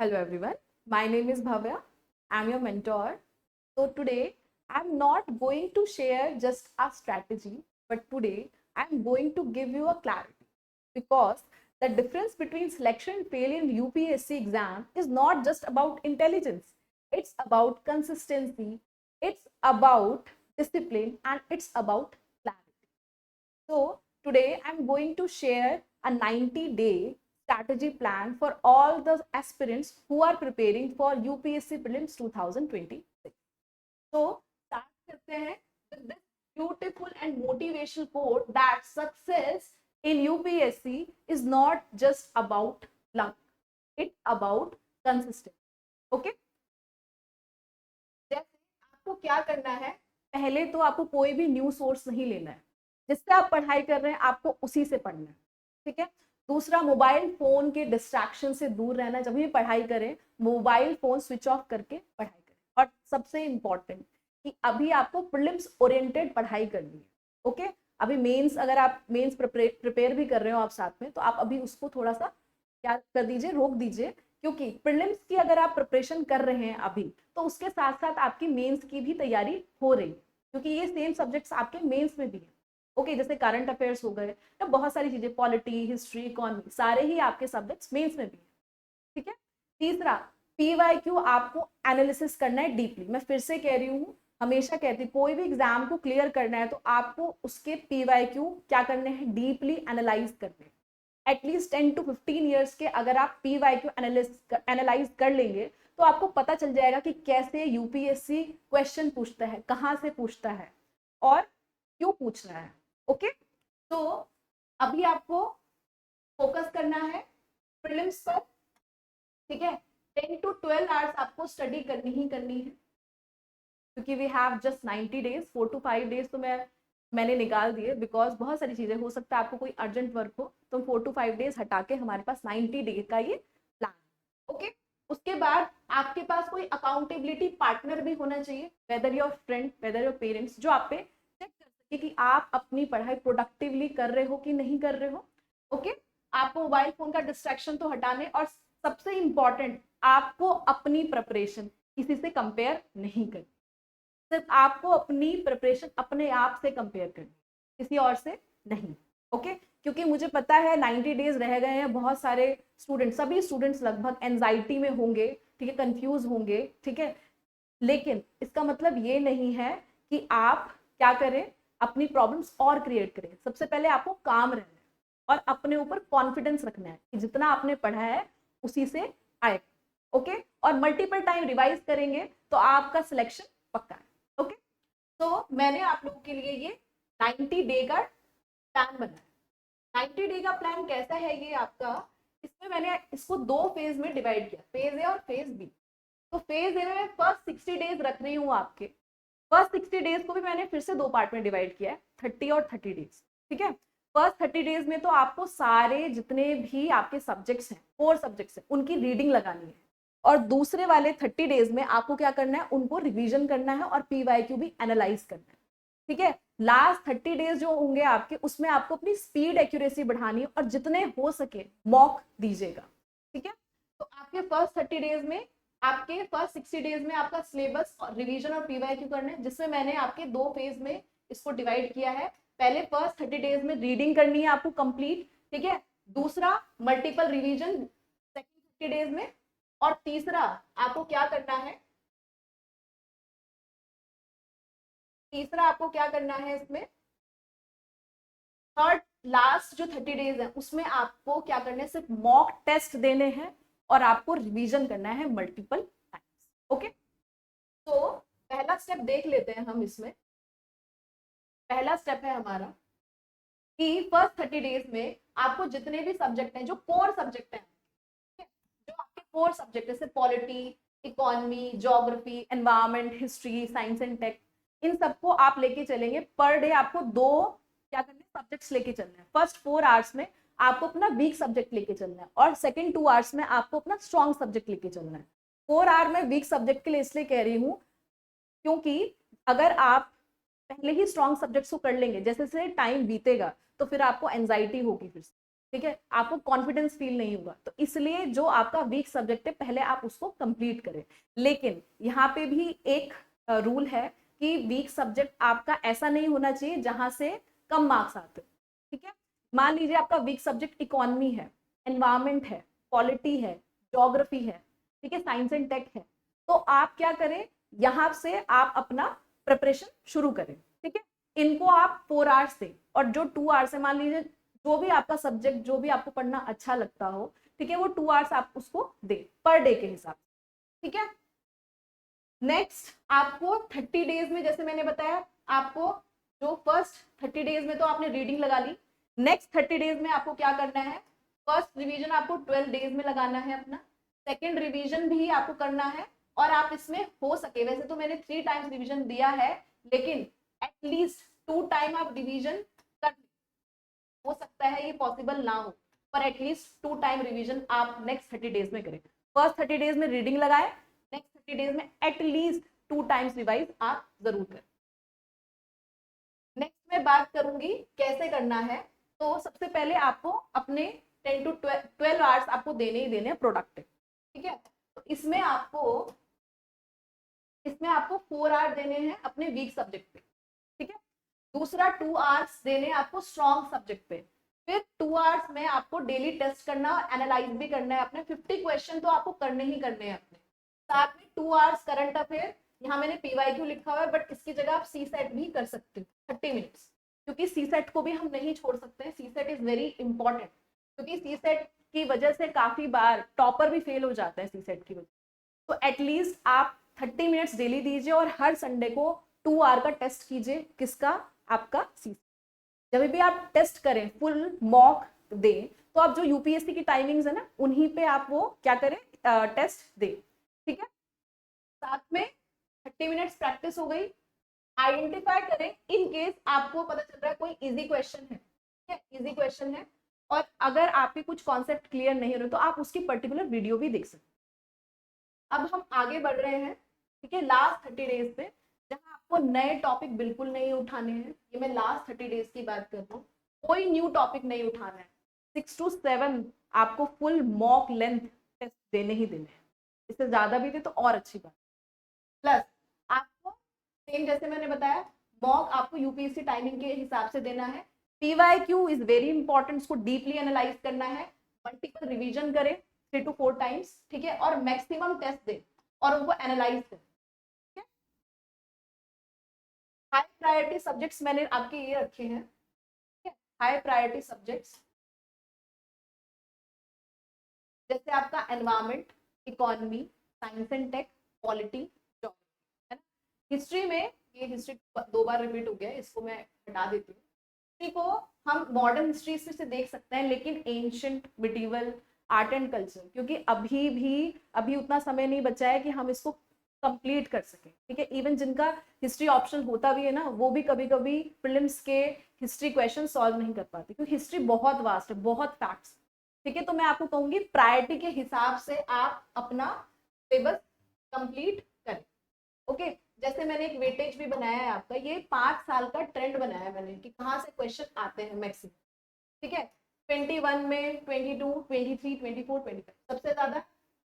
Hello everyone, my name is Bhavya. I'm your mentor. So today I'm not going to share just a strategy, but today I'm going to give you a clarity because the difference between selection and failure in UPSC exam is not just about intelligence. It's about consistency, it's about discipline, and it's about clarity. So today I'm going to share a 90-day strategy plan for all the aspirants who are preparing for UPSC prelims 2026. So start करते हैं with this beautiful and motivational quote that success in UPSC is not just about luck, it's about consistency. Okay? जैसे आपको क्या करना है, पहले तो आपको कोई भी न्यूज सोर्स नहीं लेना है, जिससे आप पढ़ाई कर रहे हैं आपको उसी से पढ़ना है, ठीक है। दूसरा, मोबाइल फोन के डिस्ट्रैक्शन से दूर रहना, जब भी पढ़ाई करें मोबाइल फोन स्विच ऑफ करके पढ़ाई करें। और सबसे इंपॉर्टेंट कि अभी आपको प्रीलिम्स ओरिएंटेड पढ़ाई करनी है, ओके। अभी मेंस, अगर आप मेंस प्रिपेयर भी कर रहे हो आप साथ में, तो आप अभी उसको थोड़ा सा क्या कर दीजिए, रोक दीजिए, क्योंकि प्रीलिम्स की अगर आप प्रिपरेशन कर रहे हैं अभी, तो उसके साथ साथ आपकी मेंस की भी तैयारी हो रही है, क्योंकि ये सेम सब्जेक्ट्स आपके मेंस में भी है, ओके। जैसे करंट अफेयर्स हो गए या बहुत सारी चीजें, पॉलिटी, हिस्ट्री, इकोनॉमी, सारे ही आपके सब्जेक्ट्स मेंस में भी है, ठीक है। तीसरा, पीवाईक्यू आपको एनालिसिस करना है डीपली। मैं फिर से कह रही हूँ, हमेशा कहती हूँ, कोई भी एग्जाम को क्लियर करना है तो आपको उसके पीवाईक्यू क्या करने हैं, डीपली एनालाइज करने हैं। एटलीस्ट 10 to 15 ईयर्स के अगर आप पीवाईक्यू एनालाइज कर लेंगे तो आपको पता चल जाएगा कि कैसे यूपीएससी क्वेश्चन पूछता है, कहाँ से पूछता है और क्यों पूछ रहा है, ओके। तो अभी आपको फोकस करना है प्रीलिम्स पर, ठीक है। 10 to 12 आवर्स आपको स्टडी करनी ही करनी है, क्योंकि we have just 90 days, 4 to 5 days तो मैंने निकाल दिए, बिकॉज बहुत सारी चीजें हो सकता है आपको कोई अर्जेंट वर्क हो, तो 4 to 5 डेज हटा के हमारे पास 90 डे का ये प्लान, ओके। उसके बाद आपके पास कोई अकाउंटेबिलिटी पार्टनर भी होना चाहिए, whether your friend, whether your parents, जो आप पे चेक कर सके कि आप अपनी पढ़ाई प्रोडक्टिवली कर रहे हो कि नहीं कर रहे हो, ओके। आपको मोबाइल फोन का डिस्ट्रैक्शन तो हटाने, और सबसे इंपॉर्टेंट, आपको अपनी प्रिपरेशन किसी से कंपेयर नहीं करनी, सिर्फ आपको अपनी प्रिपरेशन अपने आप से कंपेयर करनी, किसी और से नहीं, ओके। क्योंकि मुझे पता है 90 डेज रह गए हैं, बहुत सारे स्टूडेंट, सभी स्टूडेंट्स लगभग एंजाइटी में होंगे, ठीक है, कंफ्यूज होंगे, ठीक है। लेकिन इसका मतलब ये नहीं है कि आप क्या करें, अपनी प्रॉब्लम्स और क्रिएट करें। सबसे पहले आपको काम रहना है और अपने ऊपर कॉन्फिडेंस रखना है कि जितना आपने पढ़ा है उसी से आए, ओके। और मल्टीपल टाइम रिवाइज करेंगे तो आपका सिलेक्शन पक्का है, ओके। तो मैंने आप लोगों के लिए ये 90 डे का प्लान बनाया। 90 डे का प्लान कैसा है ये आपका, इसमें मैंने इसको दो फेज में डिवाइड किया, फेज ए और फेज बी। तो फेज ए में फर्स्ट 60 डेज रख रही हूँ आपके, फर्स्ट 60 डेज को भी मैंने फिर से दो पार्ट में डिवाइड किया है, 30 और 30 डेज, ठीक है। फर्स्ट 30 डेज में तो आपको सारे जितने भी आपके सब्जेक्ट्स हैं, 4 सब्जेक्ट्स हैं, उनकी रीडिंग लगानी है, और दूसरे वाले 30 डेज में आपको क्या करना है, उनको रिवीजन करना है और पीवाईक्यू भी एनालाइज करना है, ठीक है। लास्ट 30 डेज जो होंगे आपके, उसमें आपको अपनी स्पीड एक्यूरेसी बढ़ानी है और जितने हो सके मॉक दीजिएगा, ठीक है। तो आपके फर्स्ट 30 डेज में, आपके फर्स्ट 60 डेज में आपका सिलेबस और रिवीजन और पीवाईक्यू करना है, जिसमें मैंने आपके दो फेज में इसको डिवाइड किया है। पहले फर्स्ट 30 डेज में रीडिंग करनी है आपको कंप्लीट, ठीक है। दूसरा, मल्टीपल रिवीजन सेकंड 30 डेज में। और तीसरा, आपको क्या करना है, तीसरा आपको क्या करना है इसमें, थर्ड लास्ट जो 30 डेज है उसमें आपको क्या करना है, सिर्फ मॉक टेस्ट देने हैं और आपको रिवीजन करना है मल्टीपल टाइम्स, ओके। तो पहला स्टेप देख लेते हैं हम इसमें। पहला स्टेप है हमारा कि फर्स्ट 30 डेज में आपको जितने भी सब्जेक्ट हैं, जो कोर सब्जेक्ट हैं, जो आपके कोर सब्जेक्ट जैसे polity, economy, geography, environment, history, science and tech, इन सबको आप लेके चलेंगे। पर डे आपको दो क्या करने, सब्जेक्ट्स लेके चलना है। फर्स्ट 4 आवर्स में आपको अपना वीक सब्जेक्ट लेके चलना है और सेकंड 2 आवर्स में आपको अपना स्ट्रॉन्ग सब्जेक्ट लेके चलना है। 4 आवर में वीक सब्जेक्ट के लिए इसलिए कह रही हूँ क्योंकि अगर आप पहले ही स्ट्रॉन्ग सब्जेक्ट्स को कर लेंगे, जैसे जैसे टाइम बीतेगा तो फिर आपको एंजाइटी होगी फिर से, ठीक है, आपको कॉन्फिडेंस फील नहीं होगा। तो इसलिए जो आपका वीक सब्जेक्ट है पहले आप उसको कंप्लीट करें। लेकिन यहाँ पे भी एक रूल है कि वीक सब्जेक्ट आपका ऐसा नहीं होना चाहिए जहां से कम मार्क्स आते, ठीक है। मान लीजिए आपका वीक सब्जेक्ट इकोनॉमी है, एनवायरमेंट है, पॉलिटी है, ज्योग्राफी है, ठीक है, साइंस एंड टेक है, तो आप क्या करें, यहाँ से आप अपना प्रिपरेशन शुरू करें, ठीक है। इनको आप 4 आवर्स दें, और जो 2 आवर्स है, मान लीजिए जो भी आपका सब्जेक्ट, जो भी आपको पढ़ना अच्छा लगता हो, ठीक है, वो 2 आवर्स आप उसको दें पर डे के हिसाब से, ठीक है। नेक्स्ट आपको 30 डेज में, जैसे मैंने बताया आपको, जो फर्स्ट 30 डेज में तो आपने रीडिंग लगा ली, नेक्स्ट 30 डेज में आपको क्या करना है, फर्स्ट रिवीजन आपको 12 डेज में लगाना है अपना, सेकेंड रिवीजन भी आपको करना है, और आप इसमें हो सके, वैसे तो मैंने 3 टाइम्स रिवीजन दिया है, लेकिन एटलीस्ट 2 टाइम आप रिवीजन कर, हो सकता है ये पॉसिबल ना हो, पर एटलीस्ट 2 टाइम रिवीजन आप नेक्स्ट 30 डेज में करें। फर्स्ट 30 डेज में रीडिंग लगाए, नेक्स्ट 30 डेज में एटलीस्ट 2 टाइम्स रिवाइज आप जरूर करें। नेक्स्ट मैं बात करूंगी कैसे करना है। तो सबसे पहले आपको अपने 10 to 12 आवर्स आपको देने ही देने हैं प्रोडक्टिव, ठीक है। तो इसमें आपको 4 आवर्स देने हैं अपने वीक सब्जेक्ट पे, ठीक है। दूसरा 2 आवर्स देने आपको स्ट्रॉन्ग सब्जेक्ट पे, फिर 2 आवर्स में आपको डेली टेस्ट करना, एनालाइज भी करना है अपने 50 क्वेश्चन तो आपको करने ही करने हैं अपने, साथ में 2 आवर्स करंट अफेयर। यहाँ मैंने पीवाईक्यू लिखा हुआ है, बट इसकी जगह आप सी सेट भी कर सकते हो 30 मिनट्स, क्योंकि सी सेट को भी हम नहीं छोड़ सकते हैं। सी सेट इज वेरी इंपॉर्टेंट, क्योंकि सी सेट की वजह से काफी बार टॉपर भी फेल हो जाता है सी सेट की वजह। तो एटलीस्ट आप 30 मिनट्स डेली दीजिए, और हर संडे को 2 आवर का टेस्ट कीजिए, किसका, आपका सी। जब भी आप टेस्ट करें, फुल मॉक दें, तो आप जो यूपीएससी की टाइमिंग्स है ना, उन्हीं पे आप वो क्या करें, टेस्ट दें, ठीक है। साथ में 30 मिनट्स प्रैक्टिस हो गई। आइडेंटिफाई करें इन केस आपको पता चल रहा है कोई इजी क्वेश्चन है, ठीक है, इजी क्वेश्चन है, और अगर आपके कुछ कॉन्सेप्ट क्लियर नहीं हो रहे तो आप उसकी पर्टिकुलर वीडियो भी देख सकते हैं। अब हम आगे बढ़ रहे हैं, ठीक है, लास्ट 30 डेज पे, जहां आपको नए टॉपिक बिल्कुल नहीं उठाने हैं। ये मैं लास्ट 30 डेज की बात कर रहा हूँ, कोई न्यू टॉपिक नहीं उठाना है। 6 to 7 आपको फुल मॉक लेंथ टेस्ट देने ही देने हैं, इससे ज्यादा भी दे तो और अच्छी बात। प्लस आपको सेम जैसे मैंने बताया, मॉक आपको यूपीएससी टाइमिंग के हिसाब से देना है। पीवाईक्यू इज वेरी इंपॉर्टेंट, उसको डीपली एनालाइज करना है, मल्टीपल रिवीजन करें 3 to 4 टाइम्स, ठीक है, और मैक्सिमम टेस्ट दें और उनको एनालाइज करें, ठीक है। हाई प्रायोरिटी सब्जेक्ट्स मैंने आपके ये रखे हैं, ठीक है, हाई प्रायोरिटी सब्जेक्ट्स जैसे आपका environment, economy, science and tech, polity, geography, है ना। हिस्ट्री में, ये हिस्ट्री 2 बार रिपीट हो गया, इसको मैं हटा देती हूँ। हिस्ट्री को हम मॉडर्न हिस्ट्री से देख सकते हैं, लेकिन ancient, medieval, art and culture, क्योंकि अभी उतना समय नहीं बचा है कि हम इसको कंप्लीट कर सकें, ठीक है। इवन जिनका हिस्ट्री ऑप्शन होता भी है ना, वो भी कभी कभी प्रीलिम्स के हिस्ट्री क्वेश्चन सॉल्व नहीं कर पाते, क्योंकि हिस्ट्री बहुत वास्ट है, बहुत फैक्ट्स, ठीक है। तो मैं आपको कहूंगी प्रायोरिटी के हिसाब से आप अपना सिलेबस कंप्लीट करें, ओके। जैसे मैंने एक वेटेज भी बनाया है आपका, ये 5 साल का ट्रेंड बनाया है मैंने कि कहाँ से क्वेश्चन आते हैं मैक्सिमम, ठीक है। 21 में 22, 23, 24, 25 सबसे ज्यादा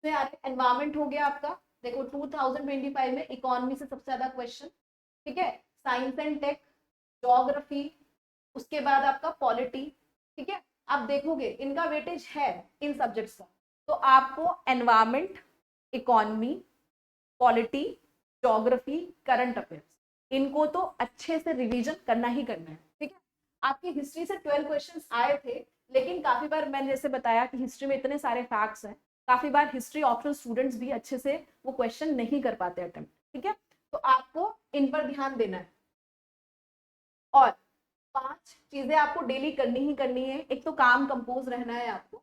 से आ रहे। एनवायरमेंट हो गया आपका, देखो 2025 में इकोनॉमी से सबसे ज्यादा क्वेश्चन, ठीक है, साइंस एंड टेक, ज्योग्राफी, उसके बाद आपका पॉलिटी, ठीक है। आप देखोगे इनका वेटेज है इन सब्जेक्ट्स का, तो आपको environment, economy, polity, geography, current affairs, इनको तो अच्छे से रिवीजन करना ही करना है, ठीक है। आपकी हिस्ट्री से 12 क्वेश्चंस आए थे, लेकिन काफी बार मैंने जैसे बताया कि हिस्ट्री में इतने सारे फैक्ट्स हैं, काफी बार हिस्ट्री ऑप्शन स्टूडेंट्स भी अच्छे से वो क्वेश्चन नहीं कर पाते अटेम्प्ट, ठीक है। तो आपको इन पर ध्यान देना है। और 5 चीजें आपको डेली करनी ही करनी है। एक तो काम कंपोज रहना है आपको,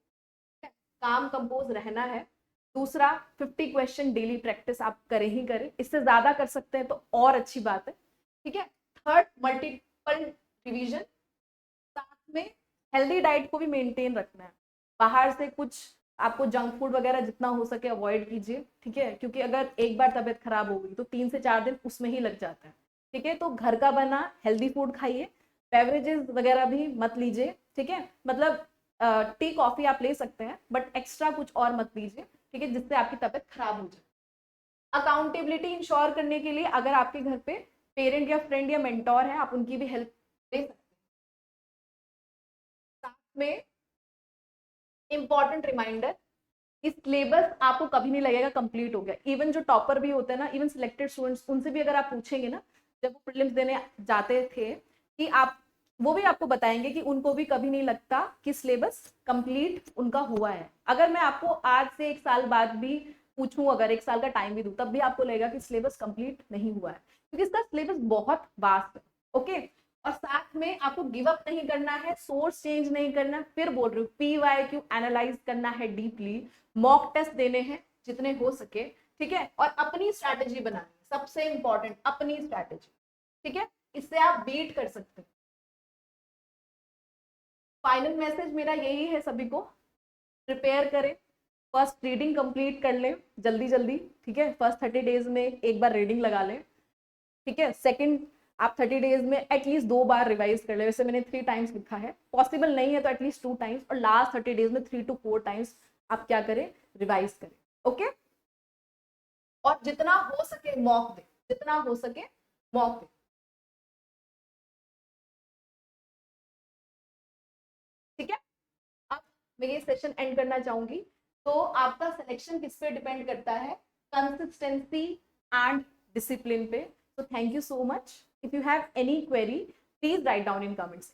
काम कंपोज रहना है। दूसरा 50 क्वेश्चन डेली प्रैक्टिस आप करें ही करें, इससे ज्यादा कर सकते हैं तो और अच्छी बात है, ठीक है। थर्ड, मल्टीपल रिवीजन, साथ में हेल्दी डाइट को भी मेंटेन रखना है। बाहर से कुछ आपको जंक फूड वगैरह जितना हो सके अवॉइड कीजिए, ठीक है, क्योंकि अगर एक बार तबीयत खराब हो गई तो 3 से 4 दिन उसमें ही लग जाता है, ठीक है। तो घर का बना हेल्दी फूड खाइए, बेवरेजेस वगैरह भी मत लीजिए, ठीक है। मतलब टी कॉफी आप ले सकते हैं, बट एक्स्ट्रा कुछ और मत लीजिए, ठीक है, जिससे आपकी तबीयत खराब हो जाए। अकाउंटेबिलिटी इंश्योर करने के लिए अगर आपके घर पे पेरेंट या फ्रेंड या मेंटोर है, आप उनकी भी हेल्प ले सकते हैं। साथ में इंपॉर्टेंट रिमाइंडर, इस सिलेबस आपको कभी नहीं लगेगा कंप्लीट हो गया। इवन जो टॉपर भी होते हैं ना, इवन सिलेक्टेड स्टूडेंट्स, उनसे भी अगर आप पूछेंगे ना, जब वो प्रीलिम्स देने जाते थे, कि आप, वो भी आपको बताएंगे कि उनको भी कभी नहीं लगता कि सिलेबस कंप्लीट उनका हुआ है। अगर मैं आपको आज से 1 साल बाद भी पूछूं, अगर 1 साल का टाइम भी दूं, तब भी आपको लगेगा कि सिलेबस कंप्लीट नहीं हुआ है, क्योंकि इसका सिलेबस बहुत वास्ट है। ओके, और साथ में आपको गिव अप नहीं करना है, सोर्स चेंज नहीं करना। फिर बोल रही हूँ, PYQ एनालाइज करना है डीपली, मॉक टेस्ट देने हैं जितने हो सके, ठीक है, और अपनी स्ट्रैटेजी बनानी, सबसे इंपॉर्टेंट अपनी स्ट्रैटेजी, ठीक है, इससे आप बीट कर सकते हैं। फाइनल मैसेज मेरा यही है सभी को, प्रिपेयर करें, फर्स्ट रीडिंग कंप्लीट कर लें जल्दी जल्दी, ठीक है, फर्स्ट 30 डेज में एक बार रीडिंग लगा लें, ठीक है। सेकंड, आप 30 डेज में एटलीस्ट 2 बार रिवाइज कर ले, वैसे मैंने 3 टाइम्स लिखा है, पॉसिबल नहीं है तो एटलीस्ट 2 टाइम्स, और लास्ट 30 डेज में 3 to 4 टाइम्स आप क्या करें, रिवाइज करें। ओके, और जितना हो सके मॉक दे, जितना हो सके मॉक दे, ठीक है। अब मैं ये सेशन एंड करना चाहूंगी। तो आपका सिलेक्शन किस पे डिपेंड करता है, कंसिस्टेंसी एंड डिसिप्लिन पे। तो thank you so much. If you have any query, please write down in comments.